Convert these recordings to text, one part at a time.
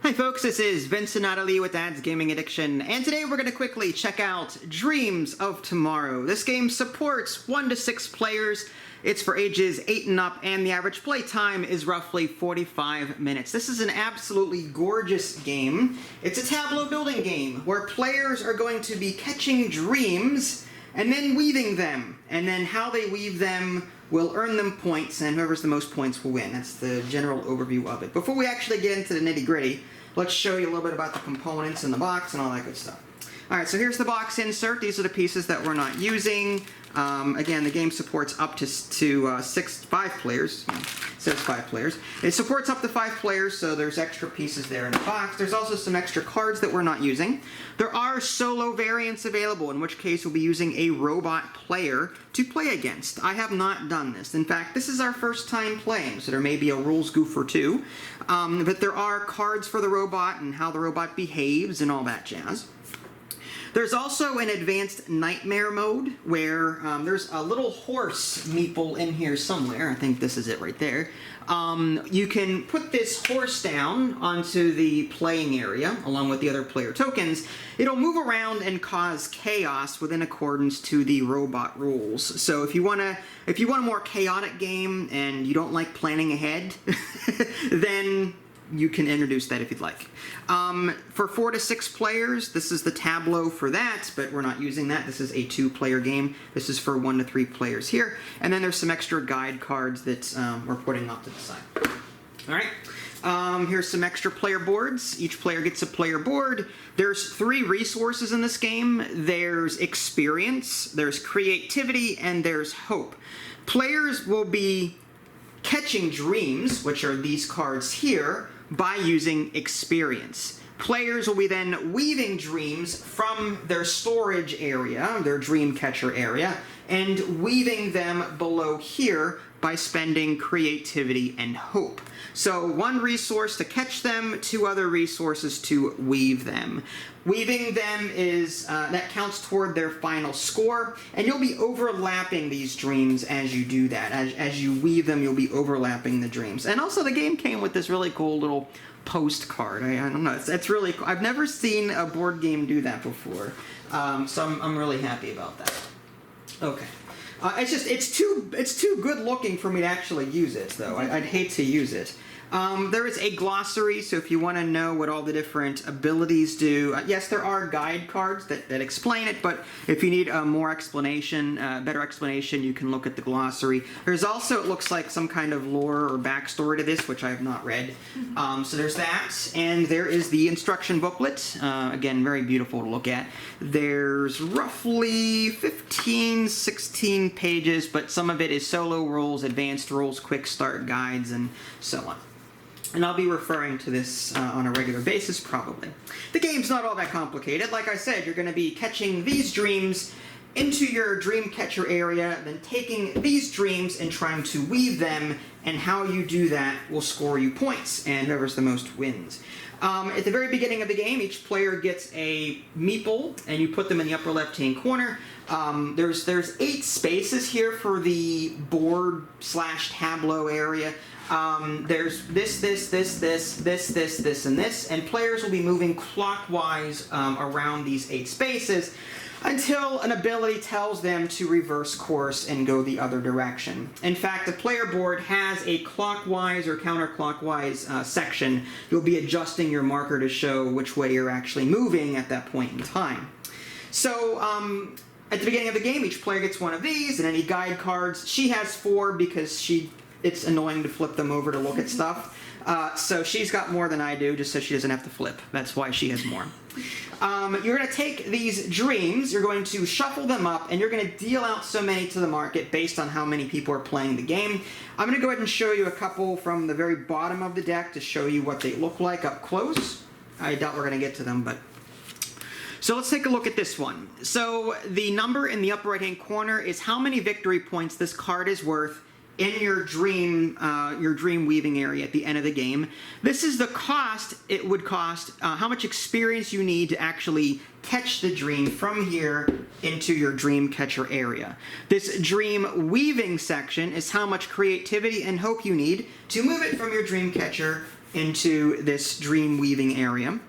Hi folks, this is Vincent Natalie with Dad's Gaming Addiction, and today we're going to quickly check out Dreams of Tomorrow. This game supports 1 to 6 players. It's for ages 8 and up, and the average play time is roughly 45 minutes. This is an absolutely gorgeous game. It's a tableau building game where players are going to be catching dreams and then weaving them, and then how they weave them will earn them points, and whoever's the most points will win. That's the general overview of it. Before we actually get into the nitty-gritty, let's show you a little bit about the components in the box and all that good stuff. Alright, so here's the box insert. These are the pieces that we're not using. Again, the game supports up to 5 players. It says 5 players. It supports up to 5 players, so there's extra pieces there in the box. There's also some extra cards that we're not using. There are solo variants available, in which case we'll be using a robot player to play against. I have not done this. In fact, this is our first time playing, so there may be a rules goof or two. But there are cards for the robot and how the robot behaves and all that jazz. There's also an advanced nightmare mode where there's a little horse meeple in here somewhere. I think this is it right there. You can put this horse down onto the playing area along with the other player tokens. It'll move around and cause chaos within accordance to the robot rules. So if you want a more chaotic game and you don't like planning ahead, then you can introduce that if you'd like. For 4 to 6 players, this is the tableau for that, but we're not using that. This is a 2-player game. This is for 1 to 3 players here. And then there's some extra guide cards that we're putting off to the side. Alright, here's some extra player boards. Each player gets a player board. There's 3 resources in this game. There's experience, there's creativity, and there's hope. Players will be catching dreams, which are these cards here, by using experience. Players will be then weaving dreams from their storage area, their dream catcher area, and weaving them below here by spending creativity and hope. So 1 resource to catch them, 2 other resources to weave them. Weaving them is, that counts toward their final score, and you'll be overlapping these dreams as you do that. As you weave them, you'll be overlapping the dreams. And also the game came with this really cool little postcard. I don't know, it's really cool. I've never seen a board game do that before, so I'm really happy about that. Okay. It's too good looking for me to actually use it, though. I'd hate to use it. There is a glossary, so if you want to know what all the different abilities do, yes, there are guide cards that explain it, but if you need a more explanation, better explanation, you can look at the glossary. There's also, it looks like, some kind of lore or backstory to this, which I have not read. So there's that, and there is the instruction booklet. Again, very beautiful to look at. There's roughly 15, 16 pages, but some of it is solo rules, advanced rules, quick start guides, and so on. And I'll be referring to this on a regular basis, probably. The game's not all that complicated. Like I said, you're going to be catching these dreams into your dream catcher area, then taking these dreams and trying to weave them, and how you do that will score you points, and whoever's the most wins. At the very beginning of the game, each player gets a meeple, and you put them in the upper left-hand corner. There's 8 spaces here for the board / tableau area. There's this, and this, and players will be moving clockwise around these 8 spaces until an ability tells them to reverse course and go the other direction. In fact, the player board has a clockwise or counterclockwise section. You'll be adjusting your marker to show which way you're actually moving at that point in time. So, at the beginning of the game, each player gets one of these, and any guide cards. She has 4 because it's annoying to flip them over to look at stuff. So she's got more than I do, just so she doesn't have to flip. That's why she has more. You're going to take these dreams, you're going to shuffle them up, and you're going to deal out so many to the market based on how many people are playing the game. I'm going to go ahead and show you a couple from the very bottom of the deck to show you what they look like up close. I doubt we're going to get to them, but... So let's take a look at this one. So the number in the upper right-hand corner is how many victory points this card is worth in your dream weaving area at the end of the game. This is the cost it would cost, how much experience you need to actually catch the dream from here into your dream catcher area. This dream weaving section is how much creativity and hope you need to move it from your dream catcher into this dream weaving area.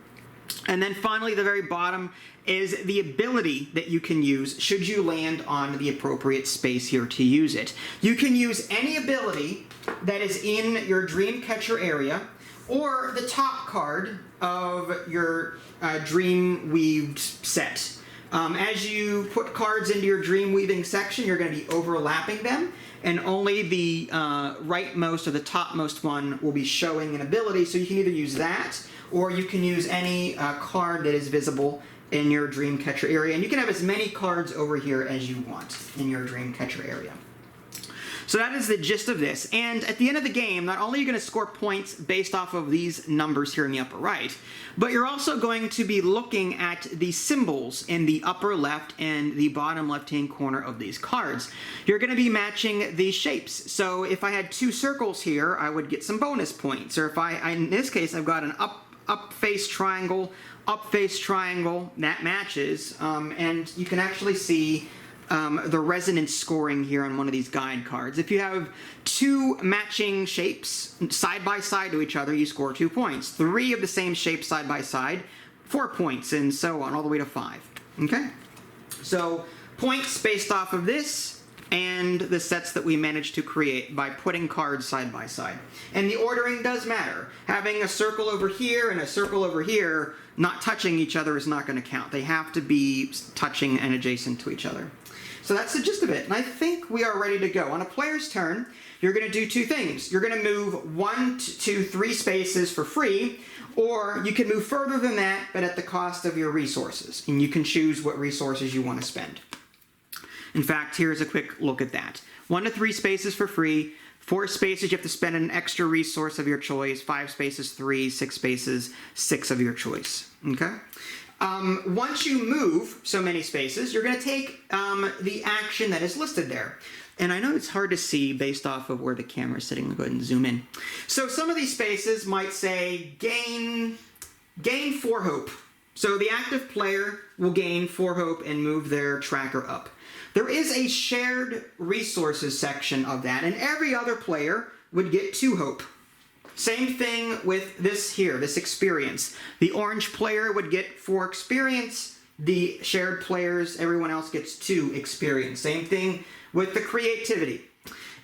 And then finally, the very bottom is the ability that you can use should you land on the appropriate space here to use it. You can use any ability that is in your dream catcher area or the top card of your dream weaved set. As you put cards into your dream weaving section, you're going to be overlapping them, and only the rightmost or the topmost one will be showing an ability, so you can either use that or you can use any card that is visible in your dream catcher area, and you can have as many cards over here as you want in your dream catcher area. So that is the gist of this, and at the end of the game, not only are you going to score points based off of these numbers here in the upper right, but you're also going to be looking at the symbols in the upper left and the bottom left-hand corner of these cards. You're going to be matching these shapes. So if I had 2 circles here, I would get some bonus points, or if in this case, I've got an up face triangle, that matches, and you can actually see the resonance scoring here on one of these guide cards. If you have 2 matching shapes side by side to each other, you score 2 points. 3 of the same shape side by side, 4 points, and so on, all the way to 5. Okay? So points based off of this and the sets that we managed to create by putting cards side by side. And the ordering does matter. Having a circle over here and a circle over here not touching each other is not going to count. They have to be touching and adjacent to each other. So that's the gist of it, and I think we are ready to go. On a player's turn, you're going to do 2 things. You're going to move 1, 2, 3 spaces for free, or you can move further than that, but at the cost of your resources, and you can choose what resources you want to spend. In fact, here's a quick look at that. 1 to 3 spaces for free, 4 spaces you have to spend an extra resource of your choice, 5 spaces 3, 6 spaces 6 of your choice. Okay? Once you move so many spaces, you're going to take the action that is listed there. And I know it's hard to see based off of where the camera is sitting. I'll go ahead and zoom in. So some of these spaces might say gain 4 hope. So the active player will gain 4 hope and move their tracker up. There is a shared resources section of that, and every other player would get 2 hope. Same thing with this here, this experience. The orange player would get 4 experience. The shared players, everyone else gets 2 experience. Same thing with the creativity.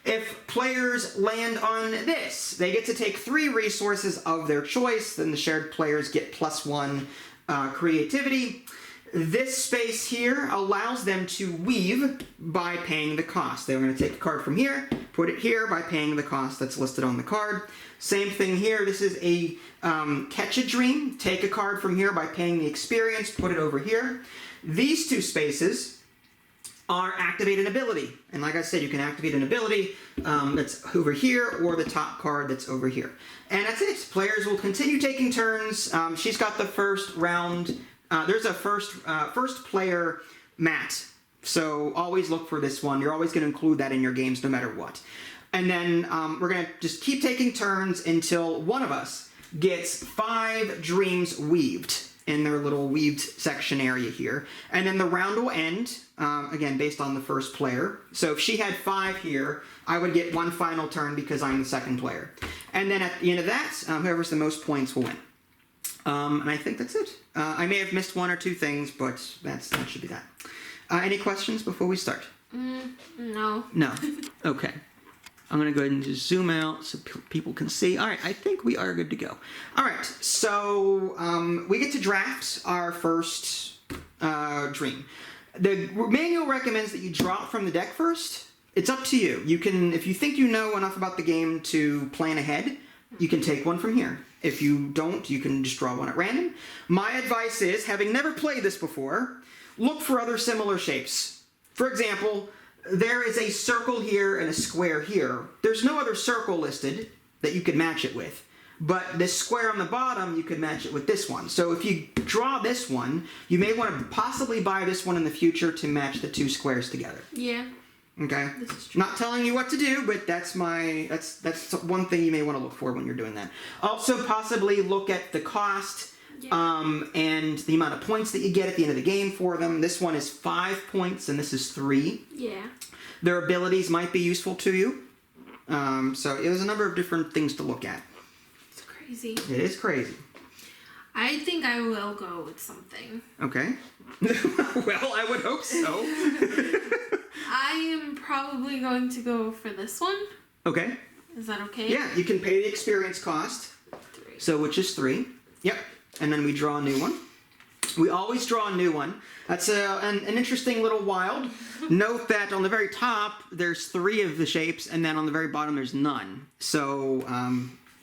If players land on this, they get to take 3 resources of their choice. Then the shared players get +1 creativity. This space here allows them to weave by paying the cost. They're going to take a card from here, put it here by paying the cost that's listed on the card. Same thing here. This is a catch a dream. Take a card from here by paying the experience, put it over here. These 2 spaces are activate an ability. And like I said, you can activate an ability that's over here or the top card that's over here. And that's it. Players will continue taking turns. She's got the first round. There's a first player mat, so always look for this one. You're always going to include that in your games no matter what. And then we're going to just keep taking turns until one of us gets 5 dreams weaved in their little weaved section area here. And then the round will end, again, based on the first player. So if she had 5 here, I would get 1 final turn because I'm the second player. And then at the end of that, whoever's the most points will win. And I think that's it. I may have missed 1 or 2 things, but that should be that. Any questions before we start? No. No. Okay. I'm going to go ahead and just zoom out so people can see. All right, I think we are good to go. All right, so we get to draft our first dream. The manual recommends that you draw it from the deck first. It's up to you. You can, if you think you know enough about the game to plan ahead, you can take one from here. If you don't, you can just draw one at random. My advice is, having never played this before, look for other similar shapes. For example, there is a circle here and a square here. There's no other circle listed that you could match it with. But this square on the bottom, you could match it with this one. So if you draw this one, you may want to possibly buy this one in the future to match the 2 squares together. Yeah. Okay? This is true. Not telling you what to do, but that's one thing you may want to look for when you're doing that. Also, possibly look at the cost and the amount of points that you get at the end of the game for them. This one is 5 points, and this is 3. Yeah. Their abilities might be useful to you. So there's a number of different things to look at. It's crazy. crazy. It is crazy. I think I will go with something. Okay. Well, I would hope so. I am probably going to go for this one. Okay. Is that okay? Yeah, you can pay the experience cost. 3. So, which is 3. Yep. And then we draw a new one. We always draw a new one. That's an interesting little wild. Note that on the very top, there's 3 of the shapes, and then on the very bottom, there's none. So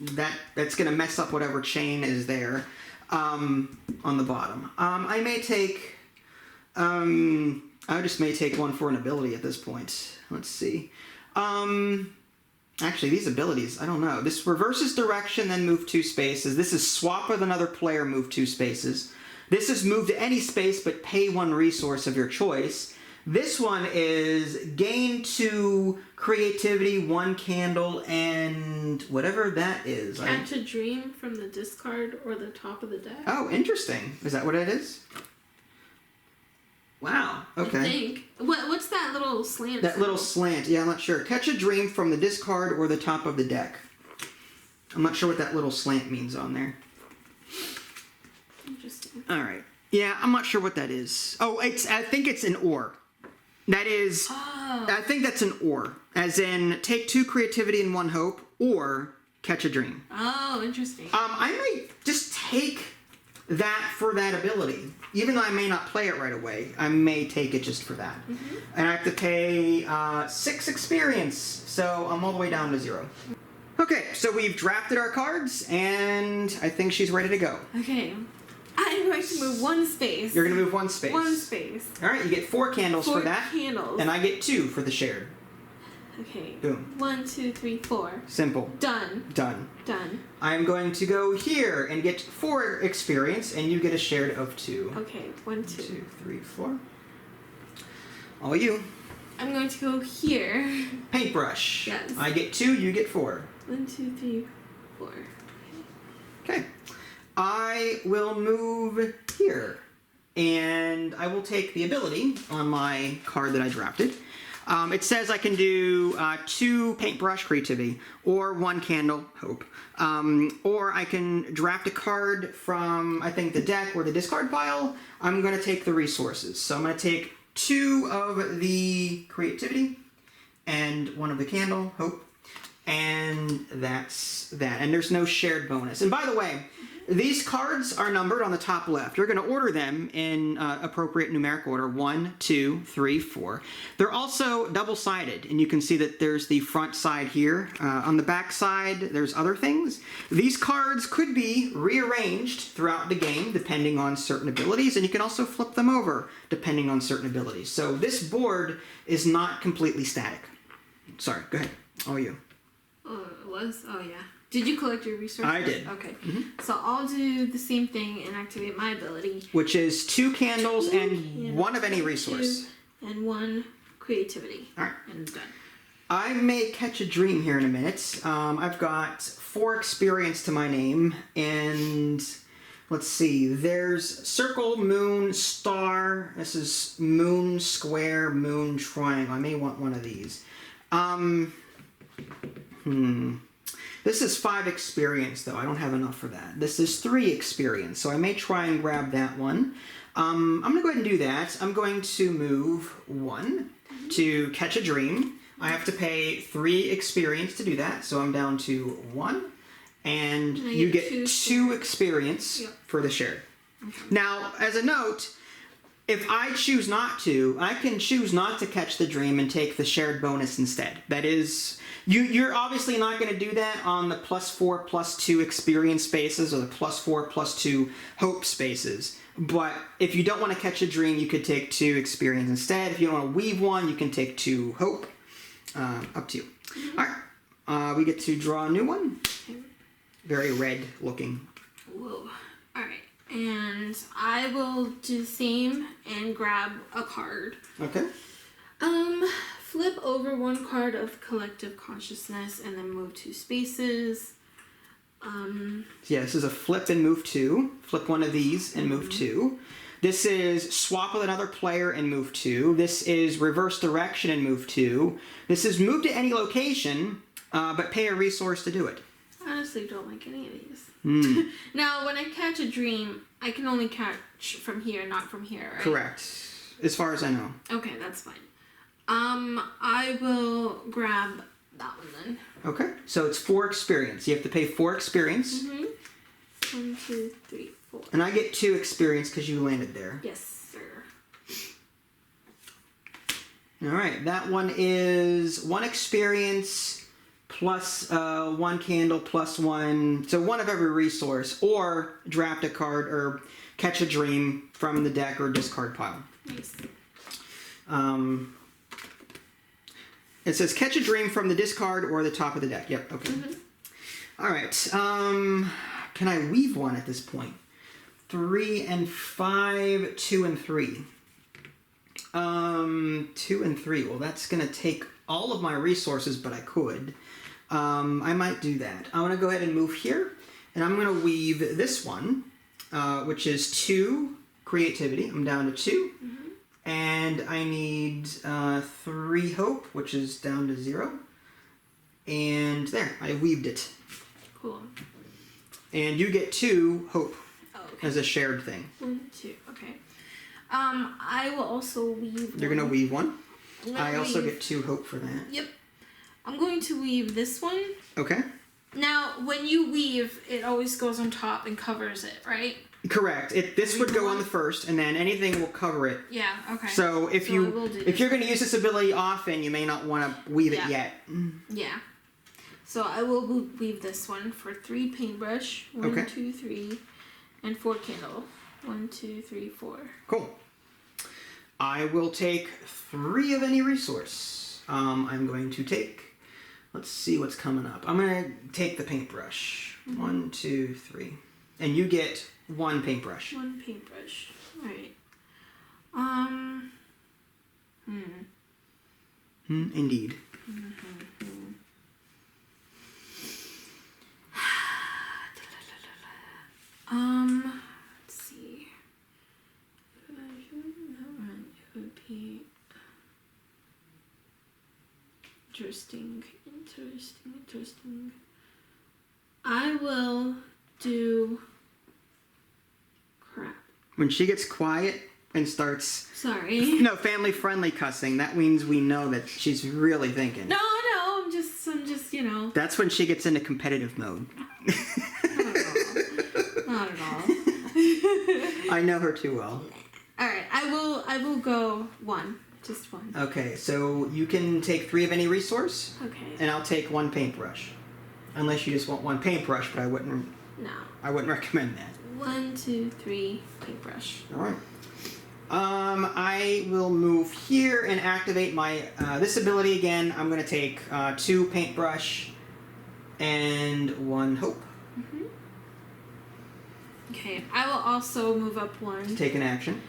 that's going to mess up whatever chain is there on the bottom. I may take... I just may take one for an ability at this point. Let's see. Actually, these abilities, I don't know. This reverses direction, then move 2 spaces. This is swap with another player, move 2 spaces. This is move to any space, but pay 1 resource of your choice. This one is gain 2 creativity, 1 candle, and whatever that is. Catch a dream from the discard or the top of the deck. Oh, interesting. Is that what it is? Wow. Okay. I think. What's that little slant? That little slant. Yeah, I'm not sure. Catch a dream from the discard or the top of the deck. I'm not sure what that little slant means on there. Interesting. All right. Yeah, I'm not sure what that is. Oh, I think it's an or. That is... Oh. I think that's an or. As in, take 2 creativity and 1 hope, or catch a dream. Oh, interesting. I might just take that for that ability. Even though I may not play it right away, I may take it just for that. Mm-hmm. And I have to pay 6 experience, so I'm all the way down to 0. Okay, so we've drafted our cards, and I think she's ready to go. Okay. I'm going to move 1 space. You're going to move 1 space. 1 space. All right, you get 4 candles for that. 4 candles. And I get 2 for the shared. Okay. Boom. 1, 2, 3, 4. Simple. Done. Done. Done. I'm going to go here and get 4 experience, and you get a shared of 2. Okay, 1, 2. 2, 3, 4. All you. I'm going to go here. Paintbrush. Yes. I get 2, you get 4. 1, 2, 3, 4. Okay. I will move here, and I will take the ability on my card that I drafted. It says I can do 2 paintbrush creativity, or 1 candle hope, or I can draft a card from, I think, the deck or the discard pile. I'm going to take the resources. So I'm going to take 2 of the creativity and 1 of the candle hope, and that's that. And there's no shared bonus. And by the way, these cards are numbered on the top left. You're going to order them in appropriate numeric order, 1, 2, 3, 4. They're also double-sided, and you can see that there's the front side here. On the back side, there's other things. These cards could be rearranged throughout the game, depending on certain abilities, and you can also flip them over, depending on certain abilities. So this board is not completely static. Sorry, go ahead. All you. Oh, it was? Oh, yeah. Did you collect your resources? I did. Okay. Mm-hmm. So I'll do the same thing and activate my ability. Which is 2 candles and 1 of any resource. 2 and 1 creativity. All right. And done. I may catch a dream here in a minute. I've got 4 experience to my name, and let's see. There's circle, moon, star. This is moon, square, moon, triangle. I may want one of these. This is 5 experience, though. I don't have enough for that. This is 3 experience, so I may try and grab that one. I'm going to go ahead and do that. I'm going to move 1 to catch a dream. I have to pay 3 experience to do that, so I'm down to 1. And you get 2 experience for the shared. Okay. Now, as a note, if I choose not to, I can choose not to catch the dream and take the shared bonus instead. That is... You're obviously not going to do that on the +4, +2 experience spaces or the +4, +2 hope spaces. But if you don't want to catch a dream, you could take 2 experience instead. If you don't want to weave 1, you can take 2 hope. Up to you. Mm-hmm. All right. We get to draw a new one. Very red looking. Whoa. All right. And I will do the same and grab a card. Okay. Flip over 1 card of collective consciousness and then move 2 spaces. Yeah, this is a flip and move 2. Flip 1 of these and move 2. This is swap with another player and move 2. This is reverse direction and move 2. This is move to any location, but pay a resource to do it. I honestly don't like any of these. Now, when I catch a dream, I can only catch from here, not from here, right? Correct. As far as I know. Okay, that's fine. I will grab that one then. Okay. So it's 4 experience. You have to pay 4 experience. 1, 2, 3, 4. And I get 2 experience because you landed there. Yes, sir. All right. That one is 1 experience plus 1 candle plus 1. So 1 of every resource. Or draft a card or catch a dream from the deck or discard pile. Nice. It says catch a dream from the discard or the top of the deck. Yep. Okay. All right. Can I weave one at this point? 3 and 5, 2 and 3. 2 and 3. Well, that's gonna take all of my resources, but I could. I might do that. I'm gonna go ahead and move here, and I'm gonna weave this one, which is 2 creativity. I'm down to 2. And I need 3 hope, which is down to 0. And there, I weaved it. Cool. And you get 2 hope Okay. as a shared thing. 1, 2. Okay. I will also weave. You're gonna weave one. I'm gonna I also weave- get 2 hope for that. Yep. I'm going to weave this one. Okay. Now, when you weave, it always goes on top and covers it, right? Correct. This would go on the first, and then anything will cover it. Yeah. Okay. So if I will do you're going to use this ability often, you may not want to weave it yet. Yeah. So I will weave this one for 3 paintbrush. 1, Okay. 2, 3, and 4 candle. 1, 2, 3, 4. Cool. I will take 3 of any resource. I'm going to take. Let's see what's coming up. I'm going to take the paintbrush. 1, 2, 3, and you get 1 paintbrush. 1 paintbrush. All right. Indeed. Let's see. It would be interesting. I will do. Crap. When she gets quiet and starts Sorry. family friendly cussing, that means we know that she's really thinking. No, I'm just That's when she gets into competitive mode. Not at all. I know her too well. All right, I will go 1, just 1. Okay, so you can take 3 of any resource, Okay. and I'll take 1 paintbrush. Unless you just want 1 paintbrush, but I wouldn't No. recommend that. 1, 2, 3, paintbrush. All right. I will move here and activate my this ability again. I'm going to take 2 paintbrush and 1 hope. Okay, I will also move up 1. Take an action.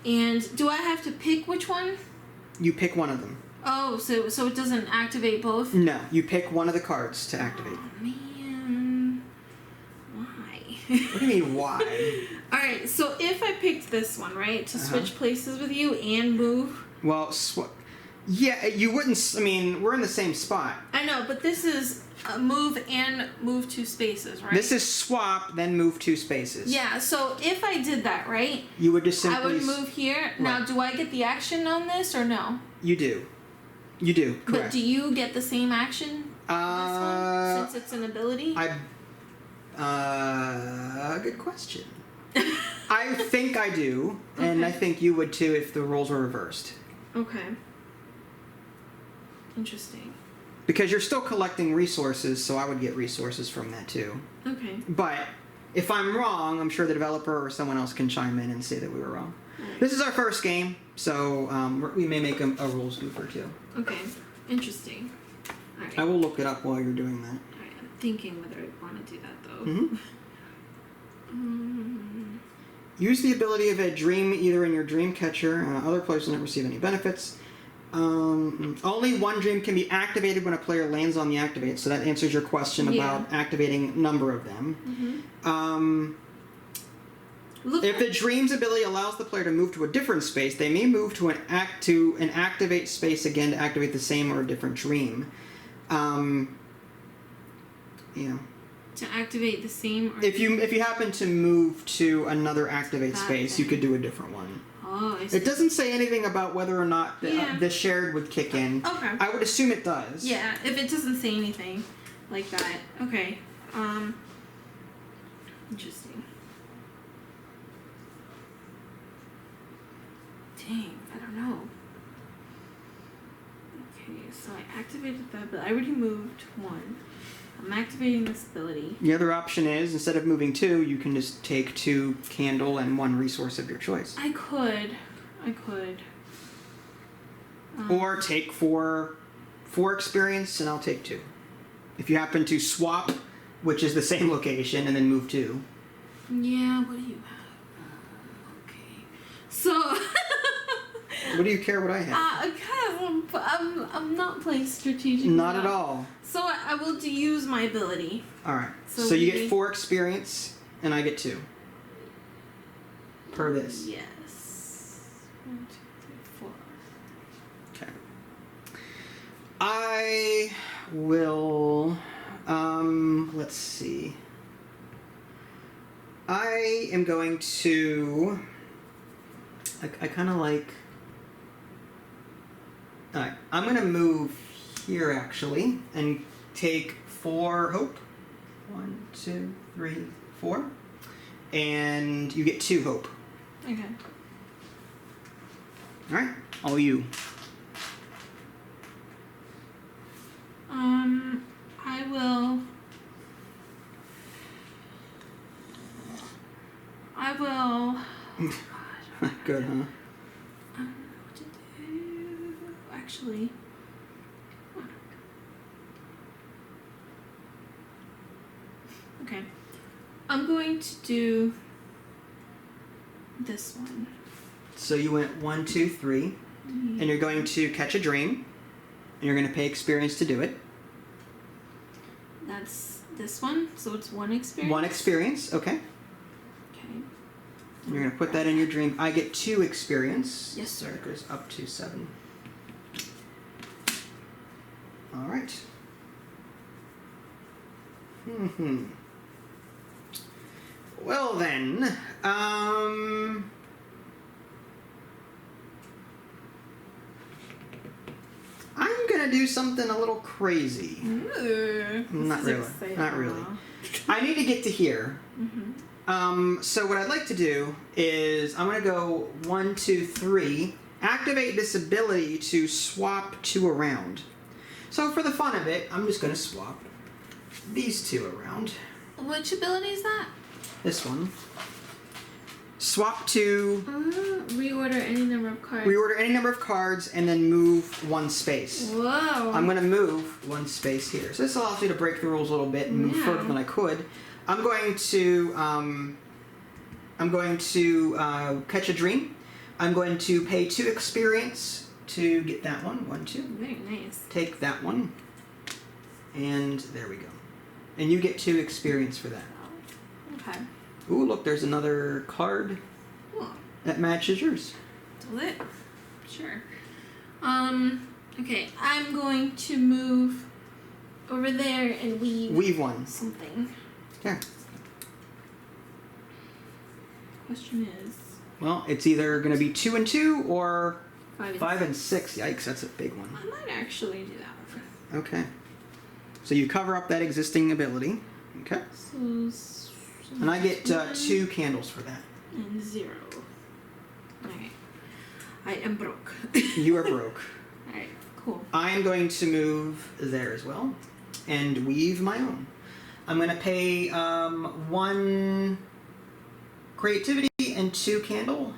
And do I have to pick which one? You pick one of them. Oh, so it doesn't activate both? No, you pick one of the cards to activate. Oh, man. Why? What do you mean, why? Alright, so if I picked this one, right, to switch places with you and move. Well, yeah, you wouldn't. I mean, we're in the same spot. I know, but this is move and move 2 spaces, right? This is swap, then move 2 spaces. Yeah, so if I did that, right? You would just simply. I would move here. Now, do I get the action on this or no? You do. You do. Correct. But do you get the same action on this one, since it's an ability? Good question. I think I do, and I think you would too if the roles were reversed. Okay. Interesting. Because you're still collecting resources, so I would get resources from that too. Okay. But if I'm wrong, I'm sure the developer or someone else can chime in and say that we were wrong. Right. This is our first game, so we may make a rules goofer too. Okay. Interesting. All right. I will look it up while you're doing that. All right. I'm thinking whether I want to do that though. Use the ability of a dream either in your dream catcher. Other players will not receive any benefits. Only 1 dream can be activated when a player lands on the activate, so that answers your question about activating number of them. If the dream's ability allows the player to move to a different space, they may move to an activate space again to activate the same or a different dream. Yeah. To activate the same. Or If you happen to move to another activate That space, thing. you could do a different one. Oh, I see. It doesn't say anything about whether or not the shared would kick in. Okay. I would assume it does. Yeah, if it doesn't say anything like that. Okay. Interesting. Dang, I don't know. Okay, so I activated that, but I already moved one. I'm activating this ability. The other option is, instead of moving 2, you can just take 2 candle and 1 resource of your choice. I could. Or take 4 experience and I'll take 2. If you happen to swap, which is the same location, and then move 2. Yeah, what do you have? Okay. So... What do you care what I have? I'm not playing strategic. Not at all. So I will use my ability. Alright. So So you we- get 4 experience, and I get 2. Per this. Yes. 1, 2, 3, 4. Okay. I will... let's see. I am going to... I kind of like... Alright, I'm going to move here, actually, and take 4 hope. 1, 2, 3, 4. And you get 2 hope. Okay. Alright, all you. I will... Good, huh? I don't know what to do. Actually... Okay. I'm going to do this one. So you went 1, 2, 3, and you're going to catch a dream, and you're going to pay experience to do it. That's this one, so it's 1 experience. 1 experience, okay. Okay. And you're going to put that in your dream. I get 2 experience. Yes, sir. So it goes up to 7. All right. Well then, I'm gonna do something a little crazy. Ooh, Not this is really. exciting. Not really. I need to get to here. Mm-hmm. So what I'd like to do is I'm gonna go 1, 2, 3. Activate this ability to swap 2 around. So for the fun of it, I'm just gonna swap these 2 around. Which ability is that? This one. Swap 2. Reorder any number of cards. Reorder any number of cards and then move 1 space. Whoa. I'm going to move 1 space here. So this allows me to break the rules a little bit and move further than I could. I'm going to catch a dream. I'm going to pay 2 experience to get that one. 1, 2. Very nice. Take that one. And there we go. And you get 2 experience for that. Okay. Ooh, look, there's another card Cool. that matches yours. Does it? Sure. Okay, I'm going to move over there and Weave 1. something. Yeah. Question is... Well, it's either going to be 2 and 2 or 5 and 6. Yikes, that's a big one. I might actually do that. Okay. So you cover up that existing ability. Okay. And I get 2 candles for that. And 0. Okay. I am broke. You are broke. Alright, cool. I am going to move there as well and weave my own. I'm going to pay 1 creativity and 2 candle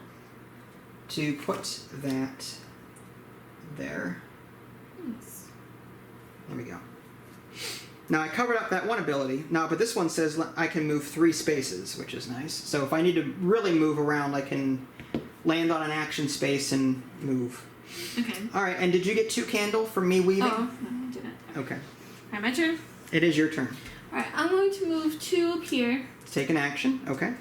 to put that there. Nice. There we go. Now I covered up that 1 ability. Now, but this one says I can move 3 spaces, which is nice. So if I need to really move around, I can land on an action space and move. Okay. All right, and did you get 2 candle for me weaving? Oh, no, I didn't. Okay. Alright, my turn. It is your turn. Alright, I'm going to move 2 up here. Take an action. Okay.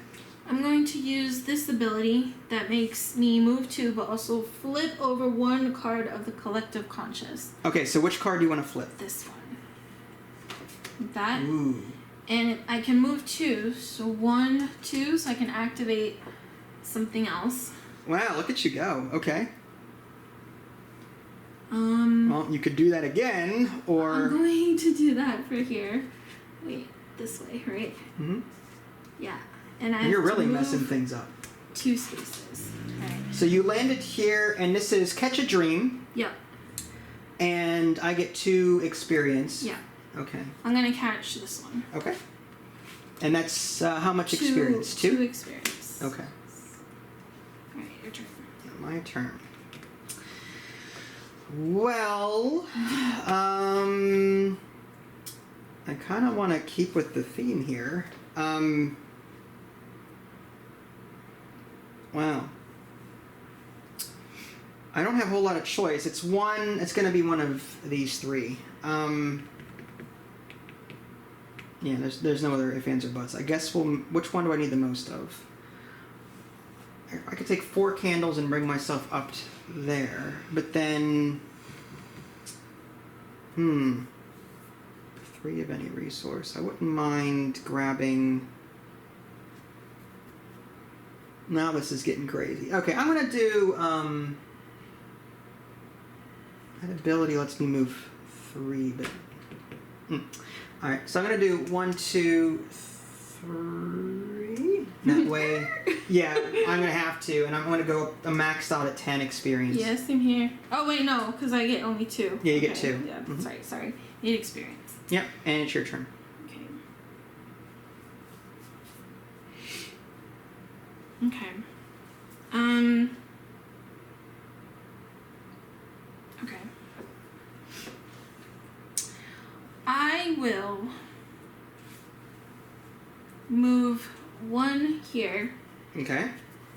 I'm going to use this ability that makes me move 2, but also flip over 1 card of the collective conscious. Okay, so which card do you want to flip? This one. That. Ooh. And I can move 2, so 1, 2, so I can activate something else. Wow, look at you go. Okay. Um, Well, you could do that again, or... I'm going to do that for here. Wait, this way, right? Mm-hmm. Yeah. And You're have to really move messing things up. 2 spaces. Right. So you landed here, and this is Catch a Dream, Yep. and I get 2 experience. Yeah. Okay. I'm gonna catch this one. Okay. And that's how much experience? 2? 2 experience. Okay. Alright, your turn. My turn. Well, I kind of want to keep with the theme here. Wow. I don't have a whole lot of choice. It's going to be one of these 3. Yeah, there's no other ifs, ands, or buts. I guess which one do I need the most of? I could take 4 candles and bring myself up there, but then... 3 of any resource. I wouldn't mind grabbing... Now this is getting crazy. Okay, I'm going to do... That ability lets me move 3, but... Alright, so I'm going to do 1, 2, 3. That way... Yeah, I'm going to have to, and I'm going to go maxed out at 10 experience. Yeah, same here. Oh, wait, no, because I get only 2. Yeah, you get 2. Yeah, sorry. Need experience. Yep, and it's your turn. Okay. Okay. Okay. I will move 1 here. Okay.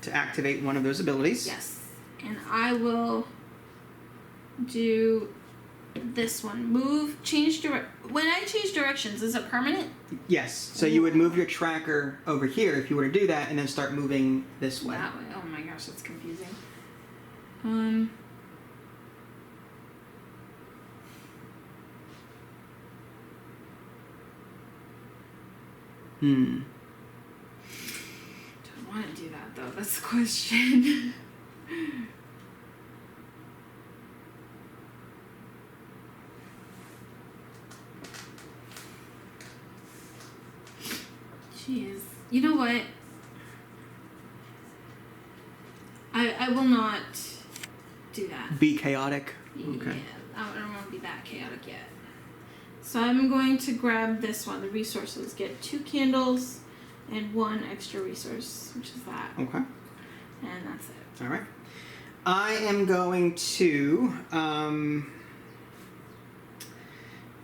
To activate one of those abilities. Yes. And I will do this one. When I change directions, is it permanent? Yes. So you would move your tracker over here if you were to do that, and then start moving this way. That way. Oh my gosh, that's confusing. Do I want to do that though? That's the question. Jeez. You know what? I will not do that. Be chaotic. Yeah, Okay. I don't want to be that chaotic yet. So I'm going to grab this one, the resources. Get 2 candles and 1 extra resource, which is that. Okay. And that's it. All right. I am going to,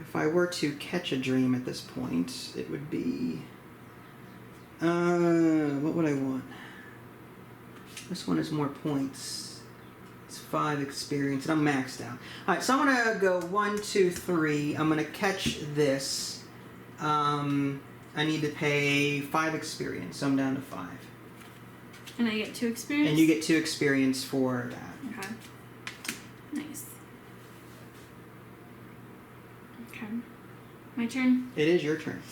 if I were to catch a dream at this point, it would be, what would I want? This one is more points. It's 5 experience, and I'm maxed out. All right, so I'm gonna go 1, 2, 3. I'm gonna catch this. I need to pay 5 experience, so I'm down to 5. And I get 2 experience? And you get 2 experience for that. Okay. Nice. Okay. My turn? It is your turn.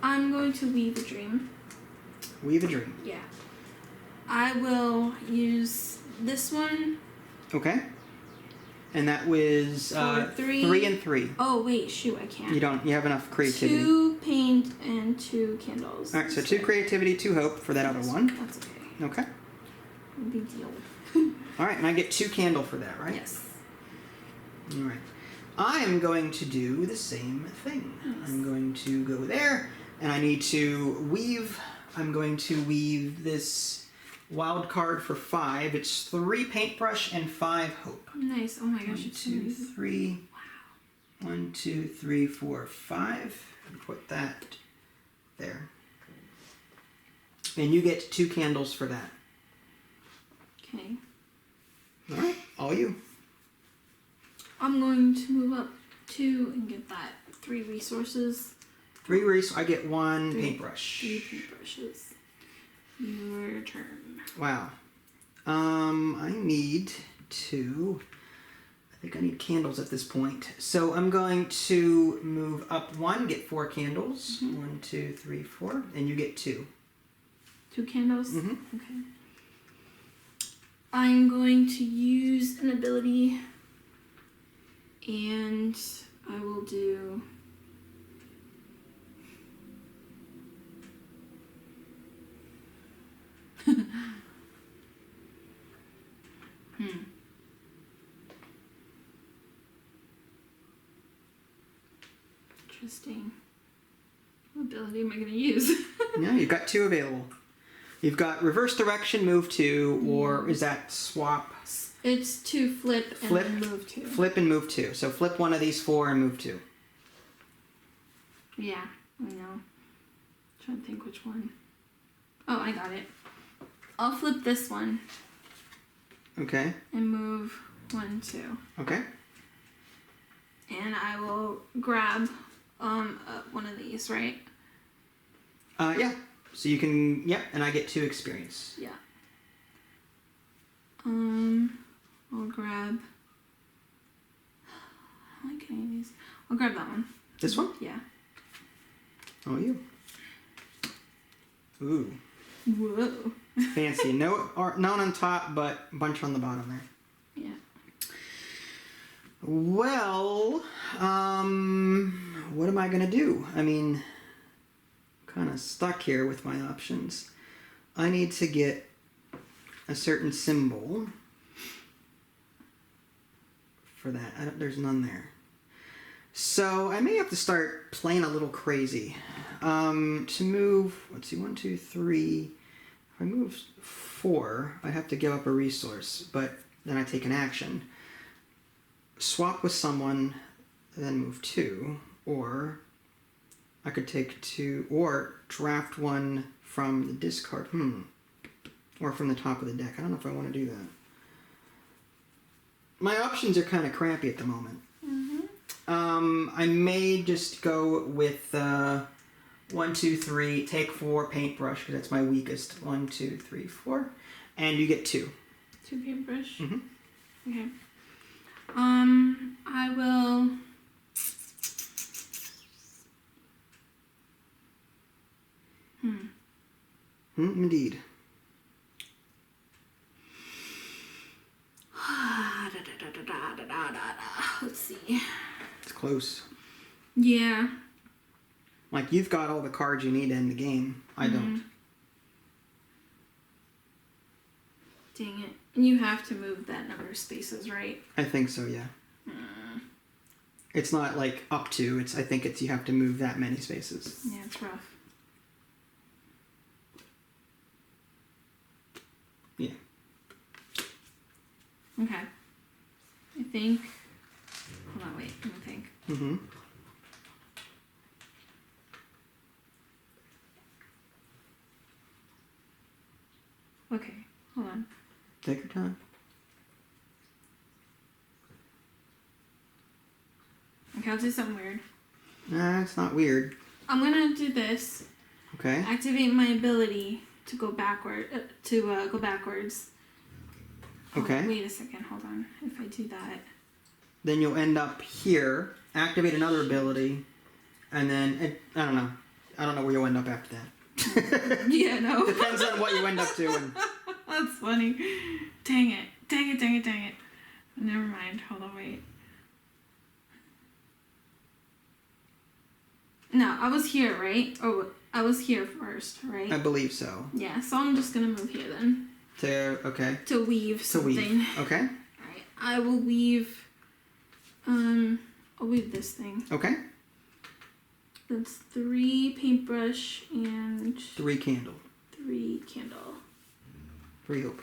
I'm going to weave a dream. Weave a dream. Yeah. I will use this one. Okay. And that was For 3. 3 and 3. Oh wait, shoot, I can't. You have enough creativity. 2 paint and 2 candles. All right, so 2 creativity, 2 hope for that other one. That's okay. Okay. No big deal. All right, and I get 2 candle for that, right? Yes. All right. I am going to do the same thing. Nice. I'm going to go there, and I need to weave. I'm going to weave this wild card for 5. It's 3 paintbrush and 5 hope. Nice. Oh my gosh, 1, it's so 2, easy. 3. Wow. 1, 2, 3, 4, 5. And put that there. And you get 2 candles for that. Okay. All right, all you. I'm going to move up 2 and get that 3 resources. 3 I get 1 3 paintbrush. 3 paintbrushes. Your turn. Wow. I need to... I think I need candles at this point. So I'm going to move up 1, get 4 candles. 1, 2, 3, 4. And you get 2. 2 candles? Mm-hmm. Okay. I'm going to use an ability, and I will do... Interesting. What ability am I going to use? Yeah, you've got 2 available. You've got reverse direction, move 2, or is that swap? It's to flip and Flip, then move 2. Flip and move 2. So flip one of these 4 and move 2. Yeah, I know. Trying to think which one. Oh, I got it. I'll flip this one. Okay. And move 1, 2. Okay. And I will grab one of these, right? Yeah. So you can, yep, and I get 2 experience. Yeah. I'll grab... I like any of these. I'll grab that one. This one? Yeah. Oh, you. Ooh. Whoa. Fancy. No, none on top, but a bunch on the bottom there. Yeah. Well, what am I gonna do? I mean, kind of stuck here with my options. I need to get a certain symbol for that. There's none there. So I may have to start playing a little crazy. To move, let's see, 1, 2, 3. If I move 4, I have to give up a resource, but then I take an action. Swap with someone, then move 2, or I could take 2, or draft 1 from the discard. Or from the top of the deck. I don't know if I want to do that. My options are kind of crappy at the moment. I may just go with 1, 2, 3, take 4 paintbrush, because that's my weakest. 1, 2, 3, 4. And you get 2. 2 paintbrush? Mm-hmm. Okay. I will... Indeed. Let's see. It's close. Yeah. Like, you've got all the cards you need to end the game. I don't. Dang it. And you have to move that number of spaces, right? I think so, yeah. It's not like up to, I think it's you have to move that many spaces. Yeah, it's rough. Yeah. Okay. I think... Hold on, wait. Let me think. Mm-hmm. Okay, hold on. Take your time. Okay, I'll do something weird. Nah, it's not weird. I'm gonna do this. Okay. Activate my ability to go backward. Go backwards. Okay. Oh, wait a second. Hold on. If I do that. Then you'll end up here. Activate another ability, and then I don't know. I don't know where you'll end up after that. Yeah, no. Depends on what you end up doing. That's funny. Dang it. Dang it, dang it, dang it. Never mind. Hold on, wait. No, I was here, right? Oh, I was here first, right? I believe so. Yeah, so I'm just gonna move here then. Okay. To weave something. Weave. Okay. Alright, I will weave... I'll weave this thing. Okay. That's 3 paintbrush and... 3 candle. 3 candle. 3 hope.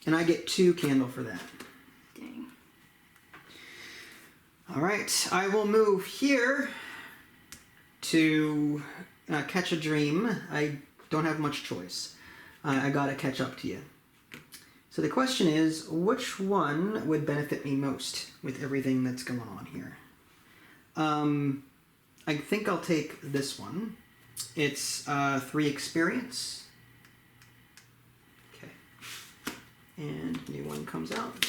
And I get 2 candle for that. Dang. Alright, I will move here to catch a dream. I don't have much choice. I gotta catch up to you. So the question is, which one would benefit me most with everything that's going on here? I think I'll take this one. It's 3 experience, And new one comes out.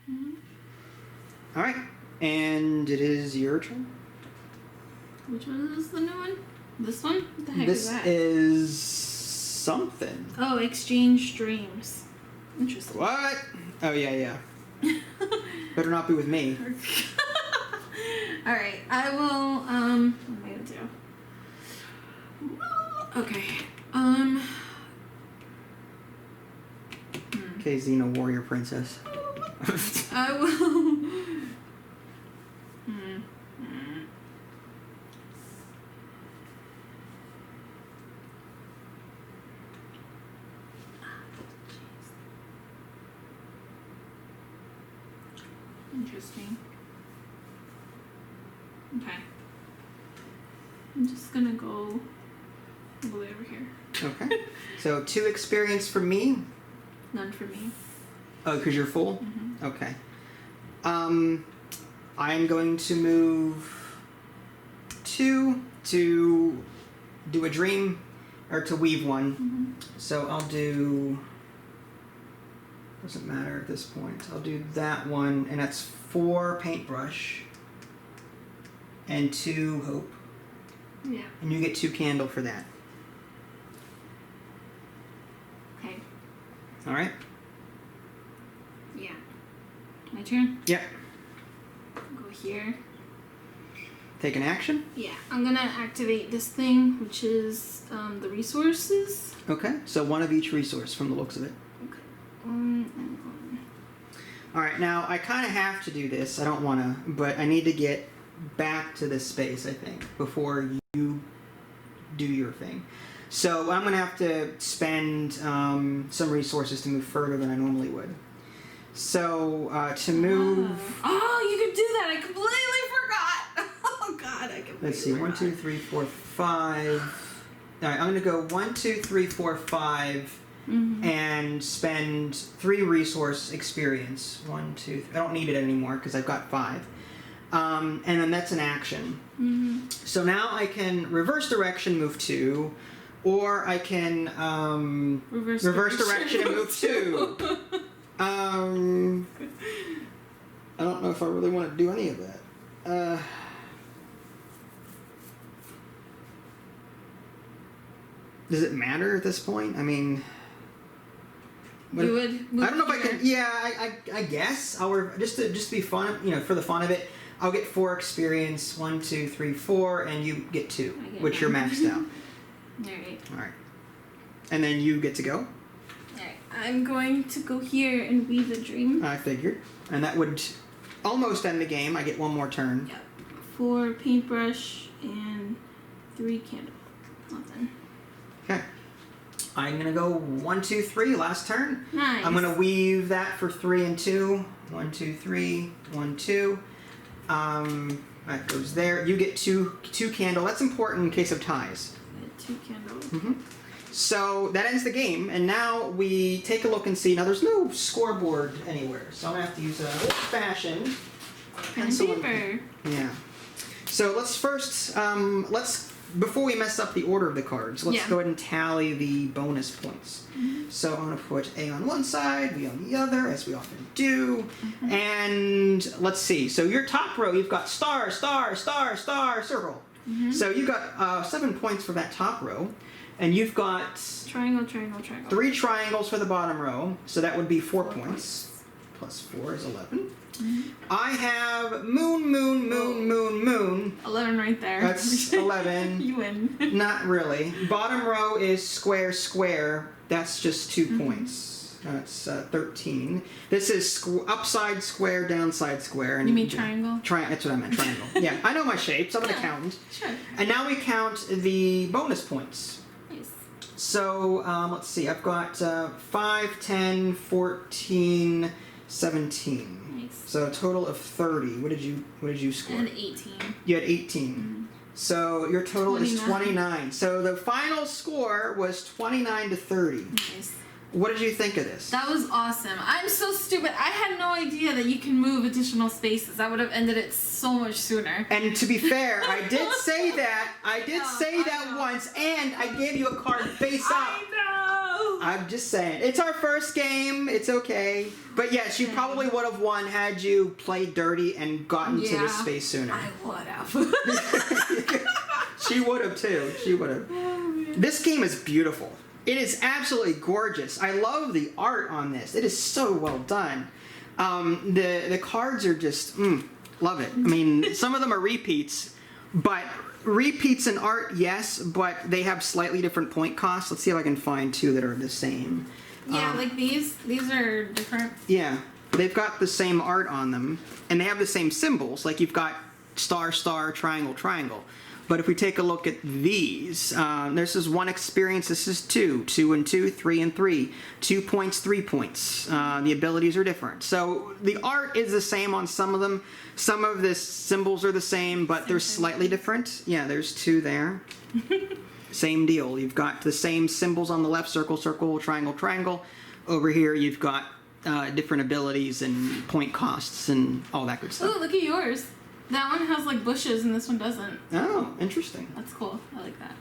Mm-hmm. All right, and it is your turn. Which one is the new one? This one? What the heck This is that? is something. Oh, exchange streams. Interesting. What? Oh, yeah. Better not be with me. Alright, I will, what am I gonna do? Okay, Okay, Xena Warrior Princess. I will, Interesting. Okay. I'm just gonna go all the way over here. Okay. So 2 experience for me. None for me. Oh, because you're full? Mm-hmm. Okay. I'm going to move 2 to do a dream, or to weave one. Mm-hmm. So I'll do... Doesn't matter at this point. I'll do that one, and that's 4 paintbrush and 2 hope. Yeah. And you get 2 candle for that. Okay. All right? Yeah. My turn? Yep. Go here. Take an action. Yeah. I'm gonna activate this thing, which is the resources. Okay. So 1 of each resource from the looks of it. Okay. All right. Now I kind of have to do this. I don't want to, but I need to get back to this space, I think, before you do your thing. So I'm going to have to spend some resources to move further than I normally would. So to move... Oh, you could do that. I completely forgot. Oh, God, I completely Let's see. 1, 2, 3, 4, 5. All right. I'm going to go 1, 2, 3, 4, 5. Mm-hmm. And spend 3 resource experience. 1, 2, 3. I don't need it anymore because I've got 5. And then that's an action. Mm-hmm. So now I can reverse direction, move 2, or I can reverse direction and move 2. I don't know if I really want to do any of that. Does it matter at this point? I mean... You would move I don't know if I here. can. Yeah, I guess I'll just to be fun. For the fun of it, I'll get 4 experience. 1, 2, 3, 4, and you get 2, which you're maxed out. Alright. All right, and then you get to go. Alright. I'm going to go here and weave a dream. I figured, and that would almost end the game. I get 1 more turn. Yep. 4 paintbrush and 3 candle. Nothing. Okay. I'm gonna go 1, 2, 3. Last turn. Nice. I'm gonna weave that for 3 and 2. 1, 2, 3. 1, 2. That goes there. You get 2 candle. That's important in case of ties. I had 2 candles. Mm-hmm. So that ends the game, and now we take a look and see. Now there's no scoreboard anywhere, so I'm gonna have to use a old-fashioned Pen and paper. Yeah. So let's first before we mess up the order of the cards, let's go ahead and tally the bonus points. Mm-hmm. So I'm going to put A on one side, B on the other, as we often do. Mm-hmm. And let's see. So your top row, you've got star, star, star, star, circle. Mm-hmm. So you got 7 points for that top row. And you've got... Triangle, triangle, triangle. 3 triangles for the bottom row. So that would be 4 points. Plus 4 is 11. Mm-hmm. I have moon, moon, moon, moon, moon. 11 right there. That's 11. You win. Not really. Bottom row is square, square. That's just 2 points. That's 13. This is upside square, downside square. And you mean triangle? That's what I meant, triangle. Yeah, I know my shapes. I'm an accountant. Sure. And now we count the bonus points. Nice. So, let's see. I've got 5, 10, 14, 17. Nice. So a total of 30. What did you score? And 18. You had 18. Mm-hmm. So your total 29. is 29. So the final score was 29 to 30. Nice. What did you think of this? That was awesome. I'm so stupid. I had no idea that you can move additional spaces. I would have ended it so much sooner. And to be fair, I did say that. I did say that once, and I gave you a card face up. I know. I'm just saying. It's our first game. It's okay. But yeah, she probably would have won had you played dirty and gotten to this space sooner. I would have. She would have too. She would have. This game is beautiful. It is absolutely gorgeous. I love the art on this. It is so well done. The cards are just love it. I mean, some of them are repeats, but repeats in art, yes, but they have slightly different point costs. Let's see if I can find two that are the same. Yeah, like these are different. Yeah, they've got the same art on them, and they have the same symbols. Like you've got star, star, triangle, triangle. But if we take a look at these, this is one experience, this is two and two, 3 and 3, 2 points, 3 points. The abilities are different. So the art is the same on some of them. Some of the symbols are the same, but they're slightly different. Yeah, there's two there. Same deal. You've got the same symbols on the left, circle, circle, triangle, triangle. Over here, you've got different abilities and point costs and all that good stuff. Ooh, look at yours. That one has like bushes and this one doesn't. Oh, interesting. That's cool. I like that.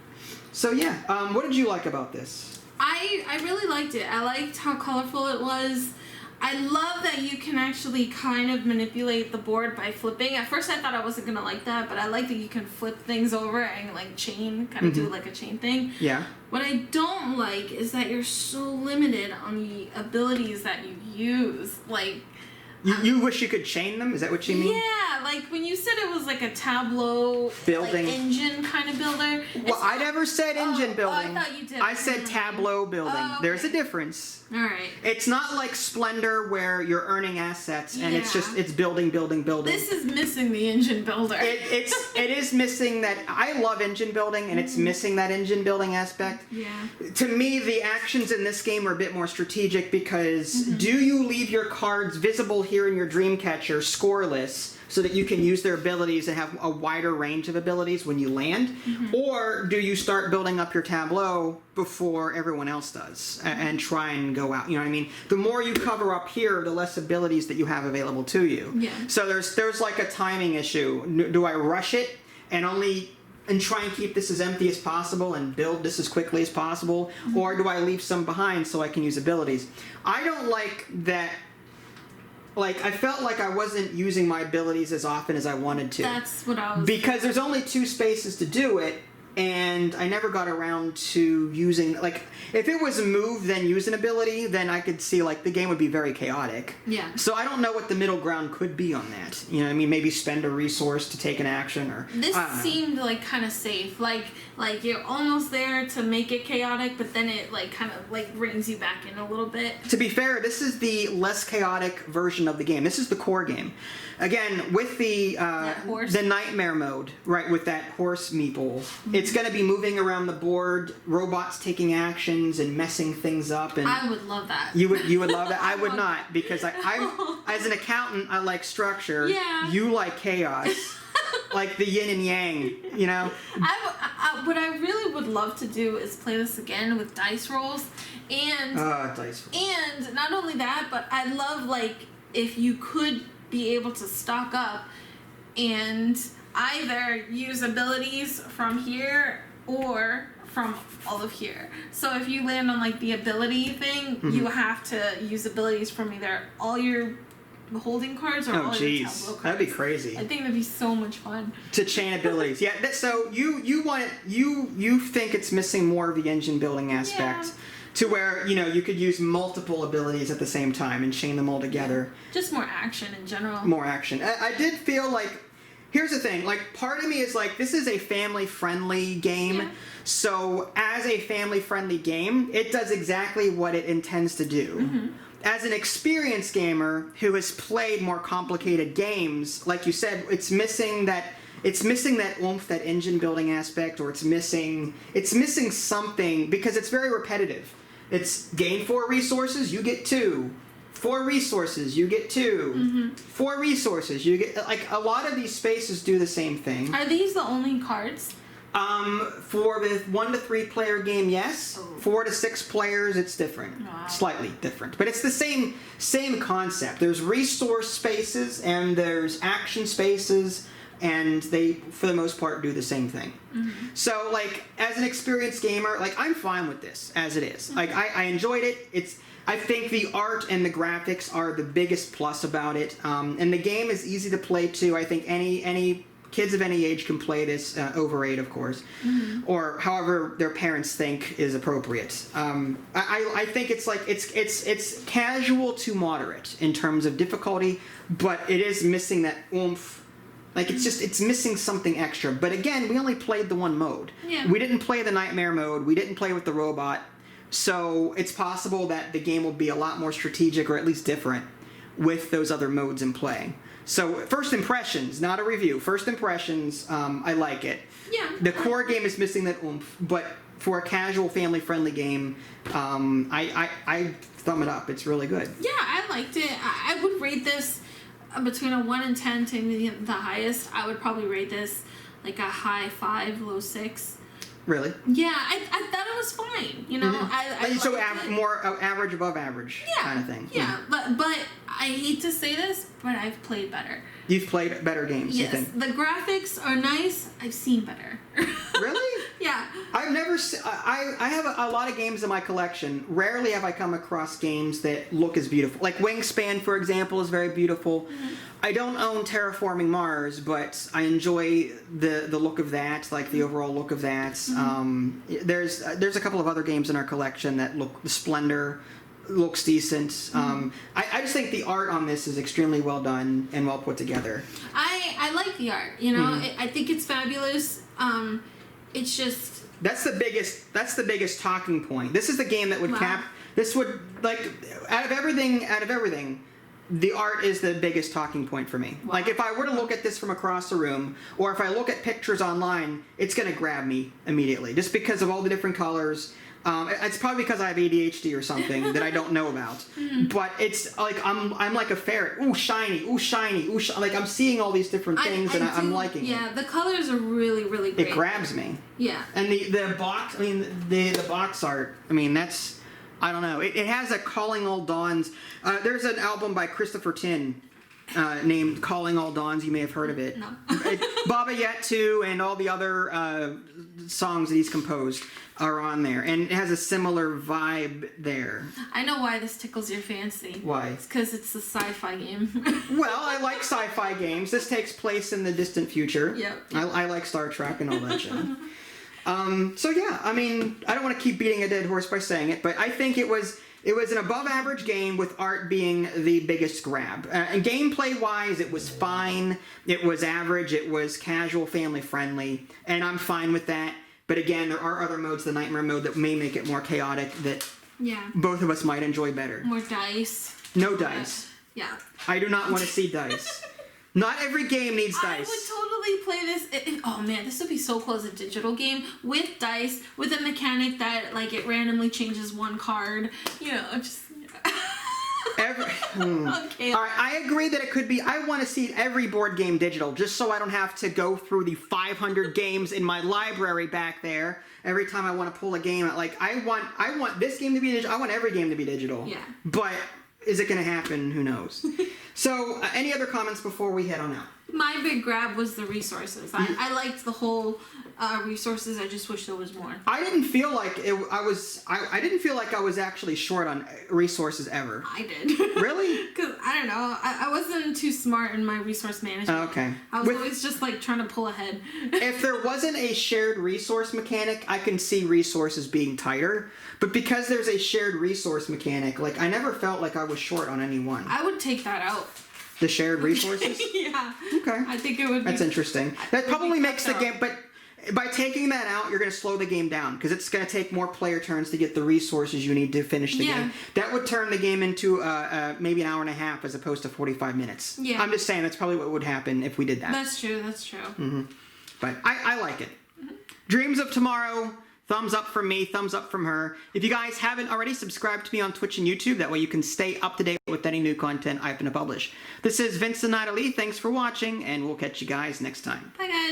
So yeah, what did you like about this? I really liked it. I liked how colorful it was. I love that you can actually kind of manipulate the board by flipping. At first I thought I wasn't going to like that, but I like that you can flip things over and like chain, kind of do like a chain thing. Yeah. What I don't like is that you're so limited on the abilities that you use. Like, You wish you could chain them? Is that what you mean? yeah, like when you said it was like a tableau building like engine kind of builder. Well, I never said engine building. I thought you did. I said tableau building. Oh, okay. There's a difference. All right. It's not like Splendor where you're earning assets and it's building, building, building. This is missing the engine builder. It is missing that. I love engine building and it's missing that engine building aspect. Yeah. To me, the actions in this game are a bit more strategic because do you leave your cards visible here in your Dreamcatcher scoreless so that you can use their abilities and have a wider range of abilities when you land? Or do you start building up your tableau before everyone else does and try and go out? You know what I mean? The more you cover up here, the less abilities that you have available to you. Yeah. So there's like a timing issue. Do I rush it and try and keep this as empty as possible and build this as quickly as possible? Or do I leave some behind so I can use abilities? I don't like that. Like, I felt like I wasn't using my abilities as often as I wanted to. That's what I was... Because there's only 2 spaces to do it, and I never got around to using... Like, if it was a move, then use an ability, then I could see, like, the game would be very chaotic. Yeah. So I don't know what the middle ground could be on that. You know what I mean? Maybe spend a resource to take an action, or... This seemed, like, kind of safe. Like you're almost there to make it chaotic, but then it, like, kind of, like, brings you back in a little bit. To be fair, this is the less chaotic version of the game. This is the core game. Again, with the nightmare mode, right, with that horse meeple, it's going to be moving around the board, robots taking actions and messing things up. And I would love that. You would love that. I would not, because I as an accountant, I like structure. Yeah. You like chaos. Like the yin and yang, you know? What I really would love to do is play this again with dice rolls. And dice rolls. And not only that, but I'd love, like, if you could be able to stock up and either use abilities from here or from all of here. So if you land on, like, the ability thing, you have to use abilities from either all your holding cards or all your tableau cards. That'd be crazy. I think that'd be so much fun. To chain abilities. Yeah, so you think it's missing more of the engine building aspect. Yeah. To where, you know, you could use multiple abilities at the same time and chain them all together. Just more action in general. More action. I did feel like, here's the thing, like, part of me is like, this is a family-friendly game. Yeah. So, as a family-friendly game, it does exactly what it intends to do. As an experienced gamer who has played more complicated games, like you said, it's missing that oomph, that engine building aspect, or it's missing something because it's very repetitive. It's gain 4 resources, you get 2. 4 resources, you get 2. 4 resources, you get... Like, a lot of these spaces do the same thing. Are these the only cards? For the 1 to 3 player game, yes. 4 to 6 players, it's different. Wow. Slightly different. But it's the same concept. There's resource spaces and there's action spaces. and they, for the most part, do the same thing. So, like, as an experienced gamer, like, I'm fine with this as it is. Like, I enjoyed it. I think the art and the graphics are the biggest plus about it, and the game is easy to play too. I think any kids of any age can play this, over 8, of course, or however their parents think is appropriate. I think it's like it's casual to moderate in terms of difficulty, but it is missing that oomph. Like, it's missing something extra. But again, we only played the one mode. Yeah. We didn't play the nightmare mode. We didn't play with the robot. So it's possible that the game will be a lot more strategic, or at least different, with those other modes in play. So first impressions, not a review. First impressions, I like it. Yeah. The core game is missing that oomph, but for a casual, family-friendly game, I thumb it up. It's really good. Yeah, I liked it. I would rate this between a 1 and 10 to maybe the highest. I would probably rate this like a high 5, low 6. Really? Yeah, I thought it was fine. You know, So liked it. more average above average kind of thing. Yeah, but I hate to say this, but I've played better. You've played better games, Yes, you think? the graphics are nice. I've seen better. Really? Yeah. I've never. I have a lot of games in my collection. Rarely have I come across games that look as beautiful. Like Wingspan, for example, is very beautiful. I don't own Terraforming Mars, but I enjoy the look of that, like the overall look of that. There's a couple of other games in our collection that look. The Splendor looks decent. I just think the art on this is extremely well done and well put together. I like the art. You know, I think it's fabulous. It's just that's the biggest talking point. This is the game that would cap. This would, like, out of everything, the art is the biggest talking point for me. Wow. Like, if I were to look at this from across the room, or if I look at pictures online, it's going to grab me immediately, just because of all the different colors. It's probably because I have ADHD or something that I don't know about. But it's like I'm like a ferret. Ooh, shiny. Ooh, shiny. Ooh, like I'm seeing all these different things, and I'm liking it. Yeah, the colors are really, really great. It grabs me. Yeah. And the box. I mean, the box art. I mean, that's. I don't know. It has a Calling All Dawns. There's an album by Christopher Tin named Calling All Dawns. You may have heard of it. No. Baba Yetu and all the other songs that he's composed are on there. And it has a similar vibe there. I know why this tickles your fancy. Why? It's because it's a sci-fi game. Well, I like sci-fi games. This takes place in the distant future. Yep. I like Star Trek and all that shit. So yeah, I mean, I don't want to keep beating a dead horse by saying it, but I think it was an above average game with art being the biggest grab. And gameplay wise, it was fine. It was average. It was casual, family friendly, and I'm fine with that. But again, there are other modes, the Nightmare mode, that may make it more chaotic, that both of us might enjoy better. More dice. No dice. Yeah. I do not want to see dice. Not every game needs dice. I would totally play this. Oh man, this would be so cool as a digital game with dice, with a mechanic that like it randomly changes one card. You know, just. Okay. All right, I agree that it could be. I want to see every board game digital, just so I don't have to go through the 500 games in my library back there every time I want to pull a game. Like I want this game to be digital. I want every game to be digital. Yeah. But is it going to happen? Who knows? So, any other comments before we head on out? My big grab was the resources. I liked the whole resources. I just wish there was more. I didn't feel like I didn't feel like I was actually short on resources ever. I did. Really? Because I don't know. I wasn't too smart in my resource management. Okay. I was always just like trying to pull ahead. If there wasn't a shared resource mechanic, I can see resources being tighter. But because there's a shared resource mechanic, like I never felt like I was short on any one. I would take that out. The shared resources? Yeah. Okay. I think it would be... That's interesting. That probably makes the out. game... But by taking that out, you're going to slow the game down, because it's going to take more player turns to get the resources you need to finish the game. That would turn the game into maybe an hour and a half as opposed to 45 minutes. Yeah. I'm just saying that's probably what would happen if we did that. That's true. That's true. Mm-hmm. But I like it. Mm-hmm. Dreams of Tomorrow... Thumbs up from me, thumbs up from her. If you guys haven't already, subscribe to me on Twitch and YouTube. That way you can stay up to date with any new content I happen to publish. This is Vince and Natalie. Thanks for watching, and we'll catch you guys next time. Bye, guys.